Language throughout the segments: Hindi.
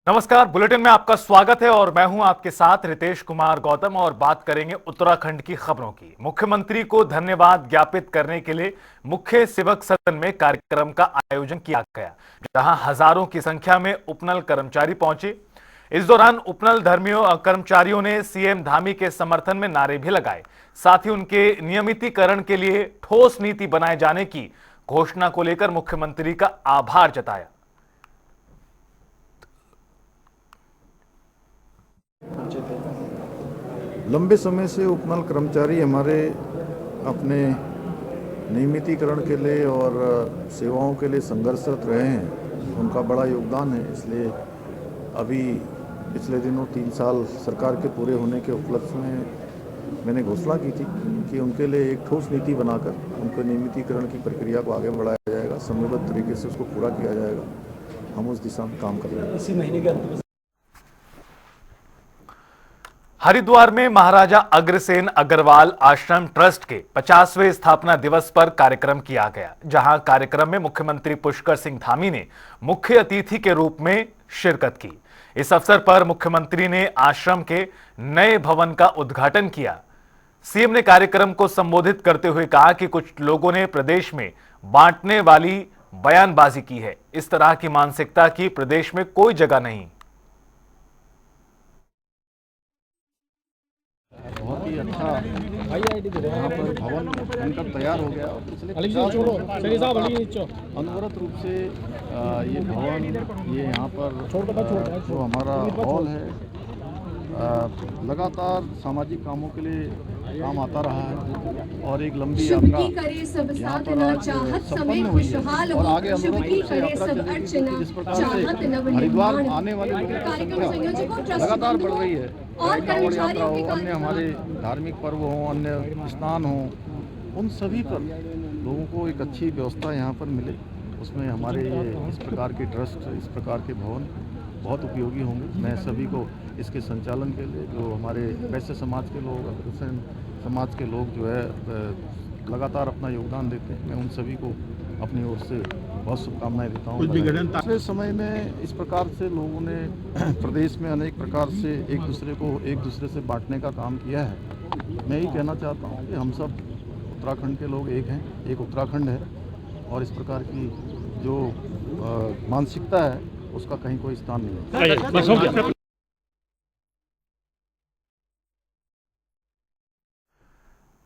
नमस्कार, बुलेटिन में आपका स्वागत है और मैं हूं आपके साथ रितेश कुमार गौतम और बात करेंगे उत्तराखंड की खबरों की। मुख्यमंत्री को धन्यवाद ज्ञापित करने के लिए मुख्य सेवक सदन में कार्यक्रम का आयोजन किया गया, जहां हजारों की संख्या में उपनल कर्मचारी पहुंचे। इस दौरान उपनल धर्मियों कर्मचारियों ने सीएम धामी के समर्थन में नारे भी लगाए। साथ ही उनके नियमितीकरण के लिए ठोस नीति बनाए जाने की घोषणा को लेकर मुख्यमंत्री का आभार जताया। लंबे समय से उपनल कर्मचारी हमारे अपने नियमितीकरण के लिए और सेवाओं के लिए संघर्षरत रहे हैं। उनका बड़ा योगदान है, इसलिए अभी पिछले दिनों 3 साल सरकार के पूरे होने के उपलक्ष्य में मैंने घोषणा की थी कि उनके लिए एक ठोस नीति बनाकर उनके नियमितीकरण की प्रक्रिया को आगे बढ़ाया जाएगा, समयबद्ध तरीके से उसको पूरा किया जाएगा। हम उस दिशा में काम कर रहे हैं। इसी महीने के अंत में हरिद्वार में महाराजा अग्रसेन अग्रवाल आश्रम ट्रस्ट के 50वें स्थापना दिवस पर कार्यक्रम किया गया, जहां कार्यक्रम में मुख्यमंत्री पुष्कर सिंह धामी ने मुख्य अतिथि के रूप में शिरकत की। इस अवसर पर मुख्यमंत्री ने आश्रम के नए भवन का उद्घाटन किया। सीएम ने कार्यक्रम को संबोधित करते हुए कहा कि कुछ लोगों ने प्रदेश में बांटने वाली बयानबाजी की है। इस तरह की मानसिकता की प्रदेश में कोई जगह नहीं। बहुत ही अच्छा यहाँ पर भवन बनकर तैयार हो गया और पिछले 50 वर्षों से अनवरत रूप से ये भवन, ये यहाँ पर जो हमारा हॉल है, लगातार सामाजिक कामों के लिए काम आता रहा है और एक लंबी यात्रा यहाँ पर आज संपन्न हुई है और आगे अनवरत रूप से यात्रा चलेगी। जिस प्रकार से हरिद्वार आने वाले लोगों की संख्या लगातार बढ़ रही है, कांवड़ यात्रा हो, अन्य हमारे धार्मिक पर्व हो, अन्य स्नान हो, उन सभी पर लोगों को एक अच्छी व्यवस्था यहाँ पर मिले, उसमें हमारे ये इस प्रकार के ट्रस्ट, इस प्रकार के भवन बहुत उपयोगी होंगे। मैं सभी को इसके संचालन के लिए जो हमारे वैश्य समाज के लोग, अग्रसेन समाज के लोग जो है लगातार अपना योगदान देते हैं, मैं उन सभी को अपनी ओर से बहुत शुभकामनाएं देता हूँ। पिछले समय में इस प्रकार से लोगों ने प्रदेश में अनेक प्रकार से एक दूसरे से बांटने का काम किया है। मैं यही कहना चाहता हूँ कि हम सब उत्तराखंड के लोग एक हैं, एक उत्तराखंड है और इस प्रकार की जो मानसिकता है उसका कहीं कोई स्थान नहीं है।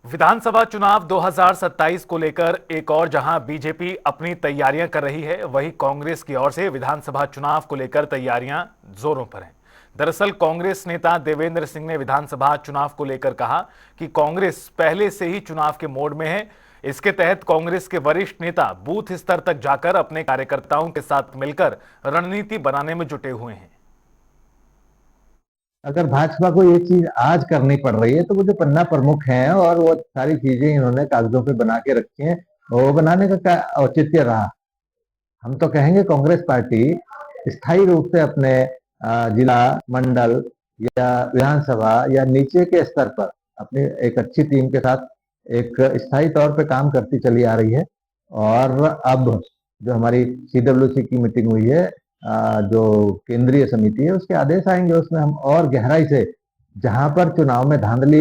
विधानसभा चुनाव 2027 को लेकर एक और जहां बीजेपी अपनी तैयारियां कर रही है, वहीं कांग्रेस की ओर से विधानसभा चुनाव को लेकर तैयारियां जोरों पर हैं। दरअसल कांग्रेस नेता देवेंद्र सिंह ने विधानसभा चुनाव को लेकर कहा कि कांग्रेस पहले से ही चुनाव के मोड में है। इसके तहत कांग्रेस के वरिष्ठ नेता बूथ स्तर तक जाकर अपने कार्यकर्ताओं के साथ मिलकर रणनीति बनाने में जुटे हुए हैं। अगर भाजपा को ये चीज आज करनी पड़ रही है तो वो जो पन्ना प्रमुख हैं और वो सारी चीजें इन्होंने कागजों पे बना के रखी हैं, वो बनाने का क्या औचित्य रहा। हम तो कहेंगे कांग्रेस पार्टी स्थायी रूप से अपने जिला, मंडल या विधानसभा या नीचे के स्तर पर अपनी एक अच्छी टीम के साथ एक स्थायी तौर पे काम करती चली आ रही है। और अब जो हमारी CWC की मीटिंग हुई है, जो केंद्रीय समिति है, उसके आदेश आएंगे, उसमें हम और गहराई से जहां पर चुनाव में धांधली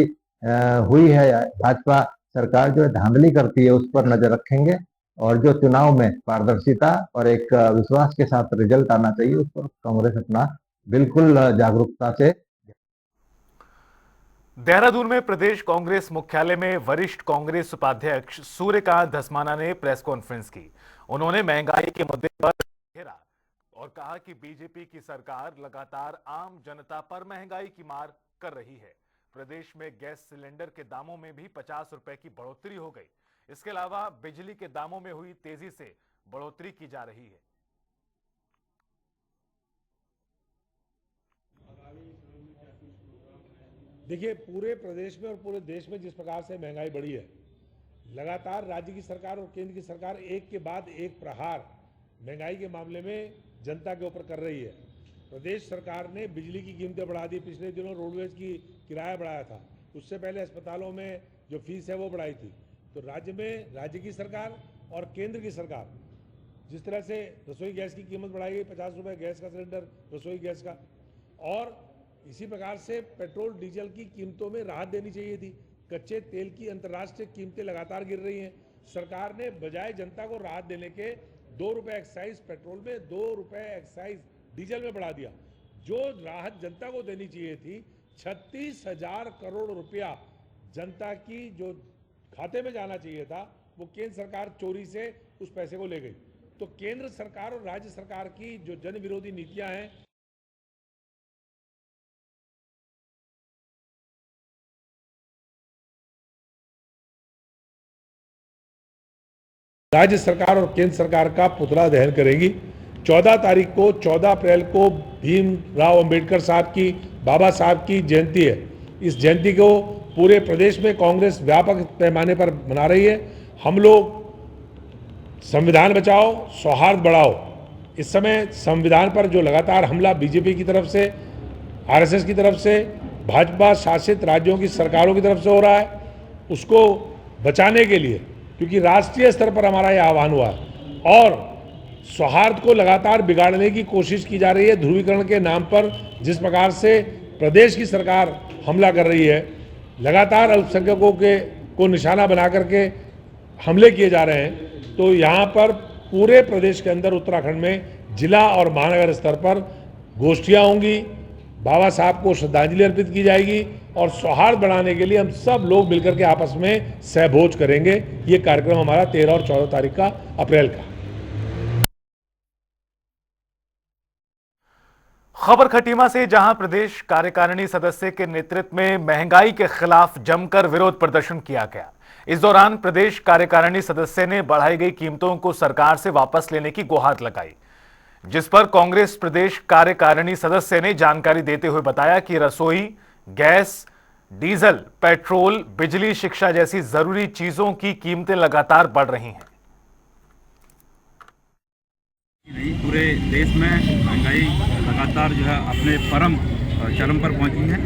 हुई है, भाजपा सरकार जो है धांधली करती है, उस पर नजर रखेंगे और जो चुनाव में पारदर्शिता और एक विश्वास के साथ रिजल्ट आना चाहिए, उस पर कांग्रेस अपना बिल्कुल जागरूकता से। देहरादून में प्रदेश कांग्रेस मुख्यालय में वरिष्ठ कांग्रेस उपाध्यक्ष सूर्यकांत धस्माना ने प्रेस कॉन्फ्रेंस की। उन्होंने महंगाई के मुद्दे पर घेरा और कहा कि बीजेपी की सरकार लगातार आम जनता पर महंगाई की मार कर रही है। प्रदेश में गैस सिलेंडर के दामों में भी 50 रुपए की बढ़ोतरी हो गई। इसके अलावा बिजली के दामों में हुई तेजी से बढ़ोतरी की जा रही है। देखिए, पूरे प्रदेश में और पूरे देश में जिस प्रकार से महंगाई बढ़ी है, लगातार राज्य की सरकार और केंद्र की सरकार एक के बाद एक प्रहार महंगाई के मामले में जनता के ऊपर कर रही है। प्रदेश सरकार ने बिजली की कीमतें बढ़ा दी, पिछले दिनों रोडवेज की किराया बढ़ाया था, उससे पहले अस्पतालों में जो फीस है वो बढ़ाई थी। तो राज्य में राज्य की सरकार और केंद्र की सरकार जिस तरह से रसोई गैस की कीमत बढ़ाई गई, 50 रुपए गैस का सिलेंडर, रसोई गैस का, और इसी प्रकार से पेट्रोल डीजल की कीमतों में राहत देनी चाहिए थी। कच्चे तेल की अंतर्राष्ट्रीय कीमतें लगातार गिर रही हैं। सरकार ने बजाय जनता को राहत देने के 2 रुपए एक्साइज पेट्रोल में, 2 रुपए एक्साइज डीजल में बढ़ा दिया। जो राहत जनता को देनी चाहिए थी, 36,000 करोड़ रुपया जनता की जो खाते में जाना चाहिए था, वो केंद्र सरकार चोरी से उस पैसे को ले गई। तो केंद्र सरकार और राज्य सरकार की जो जन विरोधी नीतियां हैं, राज्य सरकार और केंद्र सरकार का पुतला दहन करेगी। 14 तारीख को, 14 अप्रैल को भीमराव अंबेडकर साहब की, बाबा साहब की जयंती है। इस जयंती को पूरे प्रदेश में कांग्रेस व्यापक पैमाने पर मना रही है। हम लोग संविधान बचाओ, सौहार्द बढ़ाओ। इस समय संविधान पर जो लगातार हमला बीजेपी की तरफ से, आरएसएस की तरफ से, भाजपा शासित राज्यों की सरकारों की तरफ से हो रहा है, उसको बचाने के लिए, क्योंकि राष्ट्रीय स्तर पर हमारा यह आह्वान हुआ है और सौहार्द को लगातार बिगाड़ने की कोशिश की जा रही है ध्रुवीकरण के नाम पर। जिस प्रकार से प्रदेश की सरकार हमला कर रही है, लगातार अल्पसंख्यकों को निशाना बना करके हमले किए जा रहे हैं, तो यहाँ पर पूरे प्रदेश के अंदर, उत्तराखंड में जिला और महानगर स्तर पर गोष्ठियाँ होंगी, बाबा साहब को श्रद्धांजलि अर्पित की जाएगी और सौहार्द बढ़ाने के लिए हम सब लोग मिलकर के आपस में सहभोज करेंगे। ये कार्यक्रम हमारा 13 और 14 तारीख का, अप्रैल का। खबर खटीमा से, जहां प्रदेश कार्यकारिणी सदस्य के नेतृत्व में महंगाई के खिलाफ जमकर विरोध प्रदर्शन किया गया। इस दौरान प्रदेश कार्यकारिणी सदस्य ने बढ़ाई गई कीमतों को सरकार से वापस लेने की गुहार लगाई, जिस पर कांग्रेस प्रदेश कार्यकारिणी सदस्य ने जानकारी देते हुए बताया कि रसोई गैस, डीजल, पेट्रोल, बिजली, शिक्षा जैसी जरूरी चीजों की कीमतें लगातार बढ़ रही हैं। पूरे देश में महंगाई लगातार जो है अपने चरम पर पहुंची है।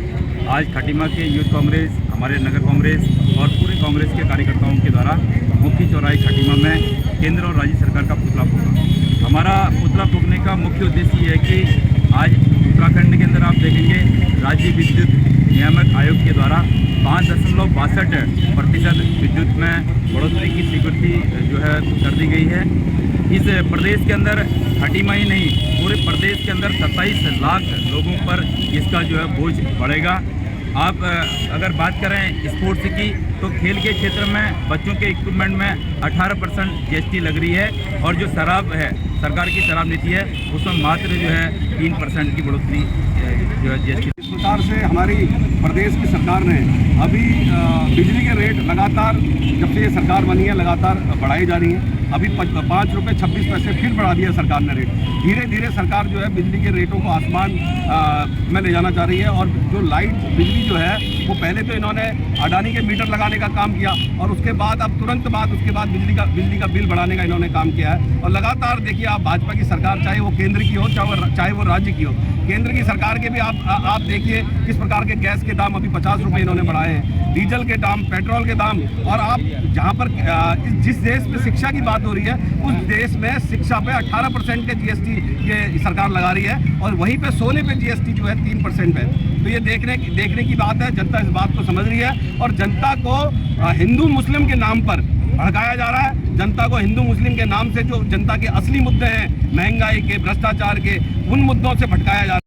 आज खटीमा के यूथ कांग्रेस, हमारे नगर कांग्रेस और पूरे कांग्रेस के कार्यकर्ताओं के द्वारा मुख्य चौराहे खटीमा में केंद्र और राज्य सरकार का पुतला फूंका। हमारा पुतला फूंकने का मुख्य उद्देश्य ये है कि आज उत्तराखंड के अंदर आप देखेंगे, राज्य विद्युत नियामक आयोग के द्वारा 5.62% विद्युत में बढ़ोतरी की स्वीकृति जो है कर दी गई है। इस प्रदेश के अंदर खटीमा ही नहीं, पूरे प्रदेश के अंदर 27 लाख लोगों पर इसका जो है बोझ बढ़ेगा। आप अगर बात करें स्पोर्ट्स की, तो खेल के क्षेत्र में बच्चों के इक्विपमेंट में 18% जीएसटी लग रही है और जो शराब है, सरकार की शराब नीति है, उसमें मात्र जो है 3% की बढ़ोतरी जो है जीएसटी। इस प्रकार से हमारी प्रदेश की सरकार ने अभी बिजली के रेट लगातार, जब से ये सरकार बनी है, लगातार बढ़ाई जा रही है। अभी 5 रुपये 26 पैसे फिर बढ़ा दिया सरकार ने रेट। धीरे धीरे सरकार जो है बिजली के रेटों को आसमान में ले जाना चाह रही है। और जो लाइट बिजली जो है, वो पहले तो इन्होंने अडानी के मीटर लगाने का काम किया और उसके बाद अब तुरंत बाद उसके बाद बिजली का बिल बढ़ाने का इन्होंने काम किया है। और लगातार देखिए आप, भाजपा की सरकार, चाहे वो केंद्र की हो चाहे वो राज्य की हो, केंद्र की सरकार के भी आप देखिए किस प्रकार के गैस के दाम अभी 50 रुपये इन्होंने बढ़ाए हैं, डीजल के दाम, पेट्रोल के दाम। और आप जहाँ पर जिस देश में शिक्षा की बात हो रही है, उस देश में शिक्षा पे 18% के जीएसटी ये सरकार लगा रही है और वहीं पे सोने पे जीएसटी जो है 3% है। तो ये देखने की बात है। जनता इस बात को समझ रही है और जनता को हिंदू मुस्लिम के नाम पर भड़काया जा रहा है। जनता को हिंदू मुस्लिम के नाम से जो जनता के असली मुद्दे हैं, महंगाई के, भ्रष्टाचार के, उन मुद्दों से भटकाया जा रहा है।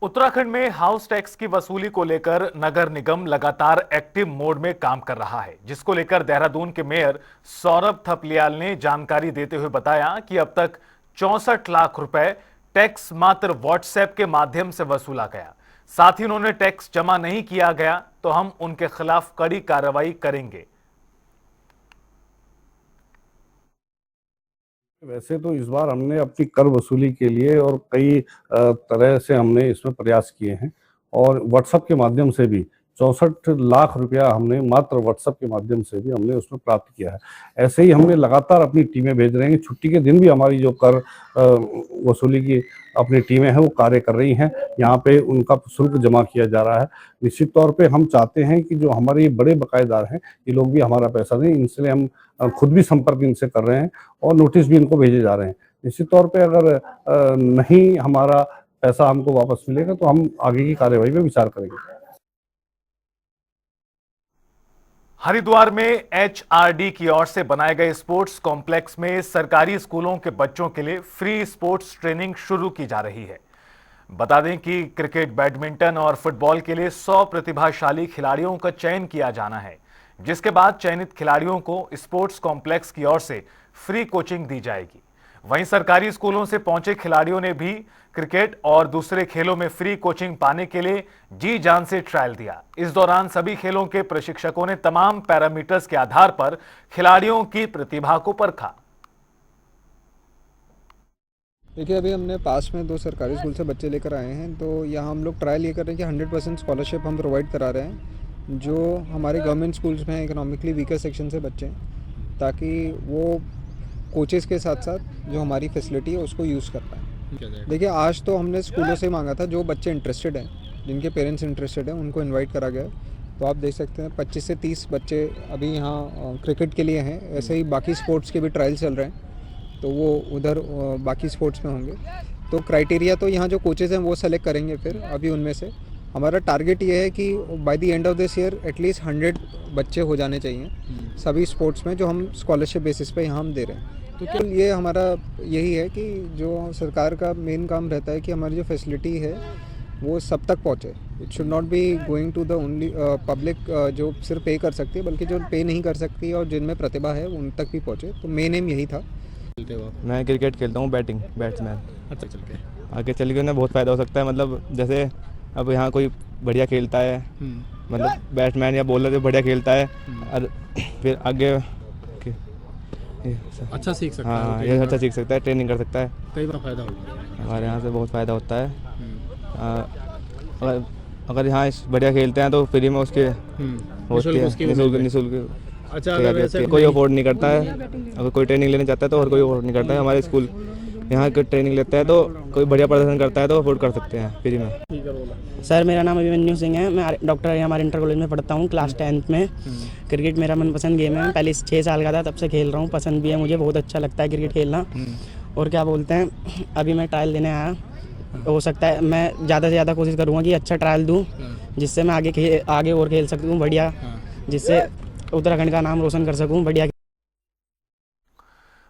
उत्तराखंड में हाउस टैक्स की वसूली को लेकर नगर निगम लगातार एक्टिव मोड में काम कर रहा है, जिसको लेकर देहरादून के मेयर सौरभ थपलियाल ने जानकारी देते हुए बताया कि अब तक 64 लाख रुपए टैक्स मात्र व्हाट्सएप के माध्यम से वसूला गया। साथ ही उन्होंने टैक्स जमा नहीं किया गया तो हम उनके खिलाफ कड़ी कार्रवाई करेंगे। वैसे तो इस बार हमने अपनी कर वसूली के लिए और कई तरह से हमने इसमें प्रयास किए हैं और व्हाट्सएप के माध्यम से भी 64 लाख रुपया हमने मात्र व्हाट्सएप के माध्यम से भी हमने उसमें प्राप्त किया है। ऐसे ही हमने लगातार अपनी टीमें भेज रहे हैं। छुट्टी के दिन भी हमारी जो कर वसूली की अपनी टीमें हैं वो कार्य कर रही हैं। यहाँ पे उनका शुल्क जमा किया जा रहा है। निश्चित तौर पे हम चाहते हैं कि जो हमारे ये बड़े बकायेदार हैं ये लोग भी हमारा पैसा दें। इसलिए हम खुद भी संपर्क इनसे कर रहे हैं और नोटिस भी इनको भेजे जा रहे हैं। निश्चित तौर पे अगर नहीं हमारा पैसा हमको वापस मिलेगा तो हम आगे की कार्यवाही में विचार करेंगे। हरिद्वार में HRD की ओर से बनाए गए स्पोर्ट्स कॉम्प्लेक्स में सरकारी स्कूलों के बच्चों के लिए फ्री स्पोर्ट्स ट्रेनिंग शुरू की जा रही है। बता दें कि क्रिकेट, बैडमिंटन और फुटबॉल के लिए 100 प्रतिभाशाली खिलाड़ियों का चयन किया जाना है, जिसके बाद चयनित खिलाड़ियों को स्पोर्ट्स कॉम्प्लेक्स की ओर से फ्री कोचिंग दी जाएगी। वहीं सरकारी स्कूलों से पहुंचे खिलाड़ियों ने भी क्रिकेट और दूसरे खेलों में फ्री कोचिंग पाने के लिए जी जान से ट्रायल दिया। इस दौरान सभी खेलों के प्रशिक्षकों ने तमाम पैरामीटर्स के आधार पर खिलाड़ियों की प्रतिभा को परखा। देखिए, अभी हमने पास में 2 सरकारी स्कूल से बच्चे लेकर आए हैं, तो यहाँ हम लोग ट्रायल ये कर रहे हैं कि 100% स्कॉलरशिप हम प्रोवाइड करा रहे हैं जो हमारे गवर्नमेंट स्कूल्स में इकोनॉमिकली वीकर सेक्शन से बच्चे हैं, ताकि वो कोचेज़ के साथ साथ जो हमारी फैसिलिटी है उसको यूज़ कर पाएँ। देखिए, आज तो हमने स्कूलों से मांगा था, जो बच्चे इंटरेस्टेड हैं, जिनके पेरेंट्स इंटरेस्टेड हैं, उनको इनवाइट करा गया है। तो आप देख सकते हैं 25 से 30 बच्चे अभी यहाँ क्रिकेट के लिए हैं। ऐसे ही बाकी स्पोर्ट्स के भी ट्रायल चल रहे हैं, तो वो उधर बाकी स्पोर्ट्स में होंगे। तो क्राइटेरिया तो यहाँ जो कोचेज़ हैं वो सेलेक्ट करेंगे। फिर अभी उनमें से हमारा टारगेट ये है कि by the end of this year at least 100 बच्चे हो जाने चाहिए सभी स्पोर्ट्स में, जो हम स्कॉलरशिप बेसिस पे यहाँ हम दे रहे हैं। तो क्या ये हमारा यही है कि जो सरकार का मेन काम रहता है कि हमारी जो फैसिलिटी है वो सब तक पहुँचे। It should not be going to the only public जो सिर्फ पे कर सकती है, बल्कि जो पे नहीं कर सकती और जिनमें प्रतिभा है उन तक भी पहुँचे। तो मेन एम यही था। मैं क्रिकेट खेलता हूँ, बैट्समैन। अच्छा, चल के आगे चल के ना बहुत फ़ायदा हो सकता है। मतलब जैसे अब यहाँ कोई बढ़िया खेलता है, मतलब बैट्समैन या बॉलर जो बढ़िया खेलता है और फिर आगे अच्छा सीख सकता है। हाँ, ये अच्छा सीख सकता है, ट्रेनिंग कर सकता है। कई बार फ़ायदा होगा हमारे यहाँ से बहुत फ़ायदा होता है। अगर यहाँ बढ़िया खेलते हैं तो फ्री में उसके निःशुल्क। अच्छा, कोई अफोर्ड नहीं करता है। अगर कोई ट्रेनिंग लेना चाहता है तो और कोई अफोर्ड नहीं करता है। हमारे स्कूल यहाँ कोई ट्रेनिंग लेता है तो कोई बढ़िया प्रदर्शन करता है तो अफोर्ड कर सकते हैं फ्री में। सर, मेरा नाम अभिमन्यु सिंह है। मैं डॉक्टर हमारे इंटर कॉलेज में पढ़ता हूँ, क्लास 10th में। क्रिकेट मेरा मनपसंद गेम है। मैं पहले 6 साल का था तब से खेल रहा हूँ, पसंद भी है मुझे, बहुत अच्छा लगता है क्रिकेट खेलना। और क्या बोलते हैं, अभी मैं ट्रायल देने आया। हो सकता है मैं ज़्यादा से ज़्यादा कोशिश करूँगा कि अच्छा ट्रायल दूँ, जिससे मैं आगे और खेल सकूँ बढ़िया, जिससे उत्तराखंड का नाम रोशन कर सकूँ बढ़िया।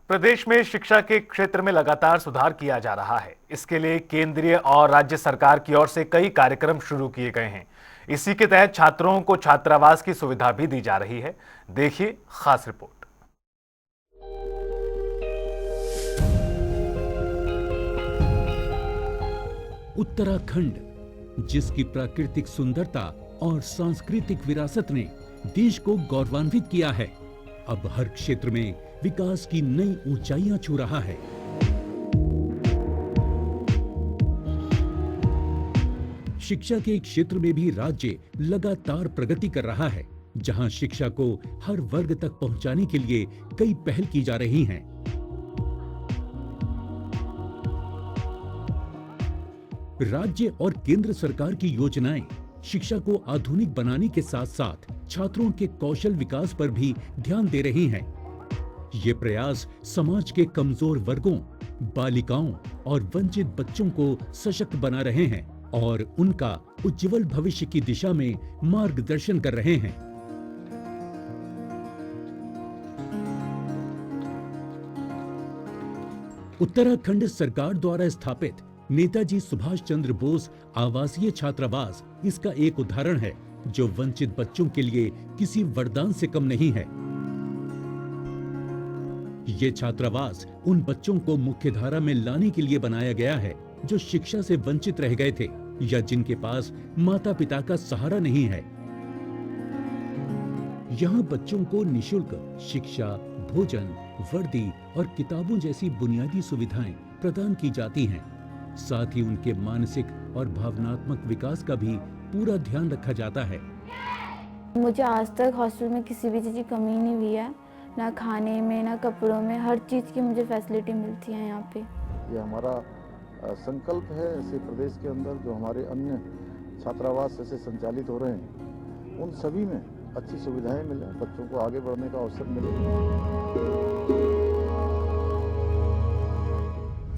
प्रदेश में शिक्षा के क्षेत्र में लगातार सुधार किया जा रहा है। इसके लिए केंद्रीय और राज्य सरकार की ओर से कई कार्यक्रम शुरू किए गए हैं। इसी के तहत छात्रों को छात्रावास की सुविधा भी दी जा रही है। देखिए खास रिपोर्ट। उत्तराखंड, जिसकी प्राकृतिक सुंदरता और सांस्कृतिक विरासत ने देश को गौरवान्वित किया है, अब हर क्षेत्र में विकास की नई ऊंचाइयां छू रहा है। शिक्षा के क्षेत्र में भी राज्य लगातार प्रगति कर रहा है, जहां शिक्षा को हर वर्ग तक पहुंचाने के लिए कई पहल की जा रही हैं। राज्य और केंद्र सरकार की योजनाएं शिक्षा को आधुनिक बनाने के साथ साथ छात्रों के कौशल विकास पर भी ध्यान दे रही हैं। ये प्रयास समाज के कमजोर वर्गों, बालिकाओं और वंचित बच्चों को सशक्त बना रहे हैं और उनका उज्जवल भविष्य की दिशा में मार्गदर्शन कर रहे हैं। उत्तराखंड सरकार द्वारा स्थापित नेताजी सुभाष चंद्र बोस आवासीय छात्रावास इसका एक उदाहरण है, जो वंचित बच्चों के लिए किसी वरदान से कम नहीं है। ये छात्रावास उन बच्चों को मुख्यधारा में लाने के लिए बनाया गया है जो शिक्षा से वंचित रह गए थे या जिनके पास माता पिता का सहारा नहीं है। यहाँ बच्चों को निःशुल्क शिक्षा, भोजन, वर्दी और किताबों जैसी बुनियादी सुविधाएं प्रदान की जाती हैं। साथ ही उनके मानसिक और भावनात्मक विकास का भी पूरा ध्यान रखा जाता है। मुझे आज तक हॉस्टल में किसी भी चीज़ की कमी नहीं हुई है, ना खाने में ना कपड़ों में, हर चीज़ की मुझे फैसिलिटी मिलती है यहाँ पे। ये हमारा संकल्प है ऐसे प्रदेश के अंदर जो हमारे अन्य छात्रावास ऐसे संचालित हो रहे हैं उन सभी में अच्छी सुविधाएं मिले, बच्चों को आगे बढ़ने का अवसर मिले।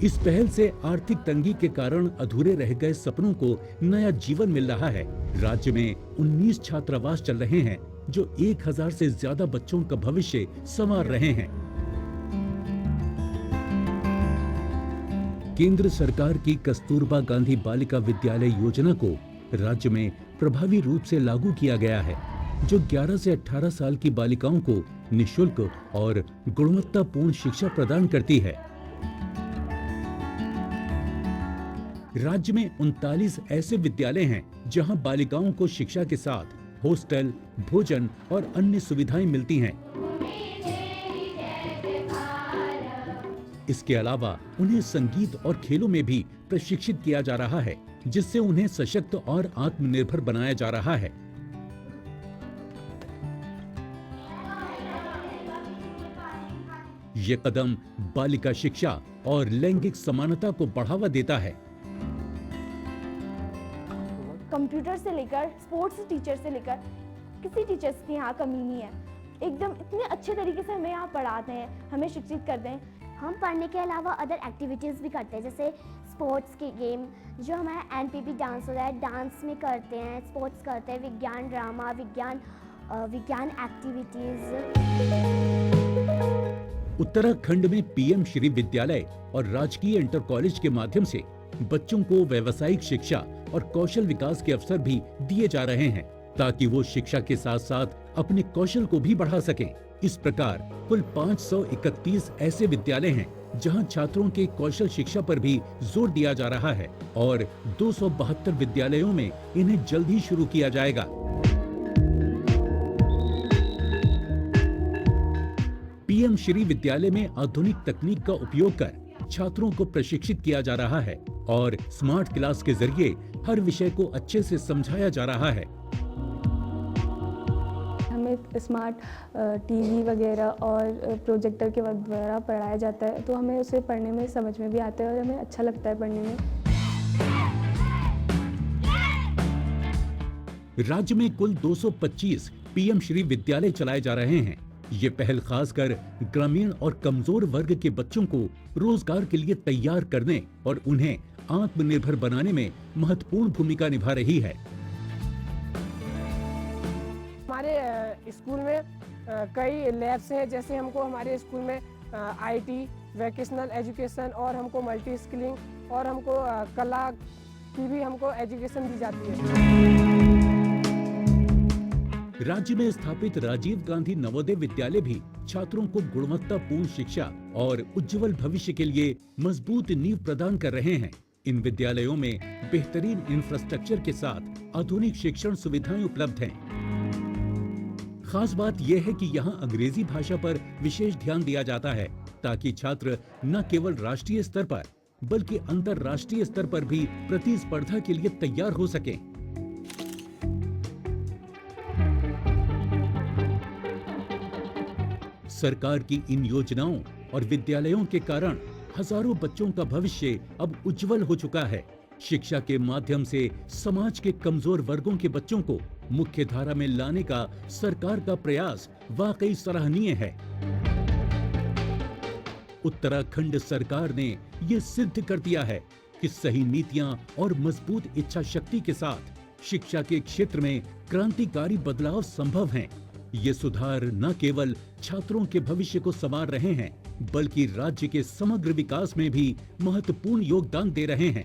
इस पहल से आर्थिक तंगी के कारण अधूरे रह गए सपनों को नया जीवन मिल रहा है। राज्य में 19 छात्रावास चल रहे हैं जो 1000 से ज्यादा बच्चों का भविष्य संवार रहे हैं। केंद्र सरकार की कस्तूरबा गांधी बालिका विद्यालय योजना को राज्य में प्रभावी रूप से लागू किया गया है, जो 11 से 18 साल की बालिकाओं को निःशुल्क और गुणवत्तापूर्ण शिक्षा प्रदान करती है। राज्य में 39 ऐसे विद्यालय हैं जहां बालिकाओं को शिक्षा के साथ हॉस्टल, भोजन और अन्य सुविधाएं मिलती हैं। इसके अलावा उन्हें संगीत और खेलों में भी प्रशिक्षित किया जा रहा है, जिससे उन्हें सशक्त और आत्मनिर्भर बनाया जा रहा है। ये कदम बालिका शिक्षा और लैंगिक समानता को बढ़ावा देता है। कंप्यूटर से लेकर स्पोर्ट्स टीचर से लेकर किसी टीचर्स की यहाँ कमी नहीं है। एकदम इतने अच्छे तरीके से हमें यहाँ पढ़ाते हैं, हमें शिक्षित करते हैं। हम पढ़ने के अलावा अदर एक्टिविटीज़ भी करते हैं, जैसे स्पोर्ट्स के गेम, जो हमारा एनपीपी डांस होता है, डांस में करते हैं, स्पोर्ट्स करते हैं, विज्ञान ड्रामा, विज्ञान एक्टिविटीज़। उत्तराखंड में पीएम श्री विद्यालय और राजकीय इंटर कॉलेज के माध्यम से बच्चों को व्यावसायिक शिक्षा और कौशल विकास के अवसर भी दिए जा रहे हैं, ताकि वो शिक्षा के साथ साथ अपने कौशल को भी बढ़ा सकें। इस प्रकार कुल 531 ऐसे विद्यालय हैं जहां छात्रों के कौशल शिक्षा पर भी जोर दिया जा रहा है और 272 विद्यालयों में इन्हें जल्द ही शुरू किया जाएगा। पीएम श्री विद्यालय में आधुनिक तकनीक का उपयोग कर छात्रों को प्रशिक्षित किया जा रहा है और स्मार्ट क्लास के जरिए हर विषय को अच्छे से समझाया जा रहा है। हमें स्मार्ट टीवी वगैरह और प्रोजेक्टर के द्वारा पढ़ाया जाता है, तो हमें उसे पढ़ने में समझ में भी आता है और हमें अच्छा लगता है पढ़ने में। राज्य में कुल 225 पीएम श्री विद्यालय चलाए जा रहे हैं। ये पहल खासकर ग्रामीण और कमजोर वर्ग के बच्चों को रोजगार के लिए तैयार करने और उन्हें आत्मनिर्भर बनाने में महत्वपूर्ण भूमिका निभा रही है। हमारे स्कूल में कई लैब्स हैं, जैसे हमको हमारे स्कूल में आईटी, वोकेशनल एजुकेशन और हमको मल्टी स्किलिंग और हमको कला की भी हमको एजुकेशन दी जाती है। राज्य में स्थापित राजीव गांधी नवोदय विद्यालय भी छात्रों को गुणवत्तापूर्ण शिक्षा और उज्जवल भविष्य के लिए मजबूत नींव प्रदान कर रहे हैं। इन विद्यालयों में बेहतरीन इंफ्रास्ट्रक्चर के साथ आधुनिक शिक्षण सुविधाएं उपलब्ध हैं। खास बात यह है कि यहाँ अंग्रेजी भाषा पर विशेष ध्यान दिया जाता है, ताकि छात्र न केवल राष्ट्रीय स्तर पर बल्कि अंतर्राष्ट्रीय स्तर पर भी प्रतिस्पर्धा के लिए तैयार हो सकें। सरकार की इन योजनाओं और विद्यालयों के कारण हजारों बच्चों का भविष्य अब उज्जवल हो चुका है। शिक्षा के माध्यम से समाज के कमजोर वर्गों के बच्चों को मुख्य धारा में लाने का सरकार का प्रयास वाकई सराहनीय है। उत्तराखंड सरकार ने ये सिद्ध कर दिया है कि सही नीतियां और मजबूत इच्छा शक्ति के साथ शिक्षा के क्षेत्र में क्रांतिकारी बदलाव संभव हैं। ये सुधार न केवल छात्रों के भविष्य को संवार रहे हैं, बल्कि राज्य के समग्र विकास में भी महत्वपूर्ण योगदान दे रहे हैं।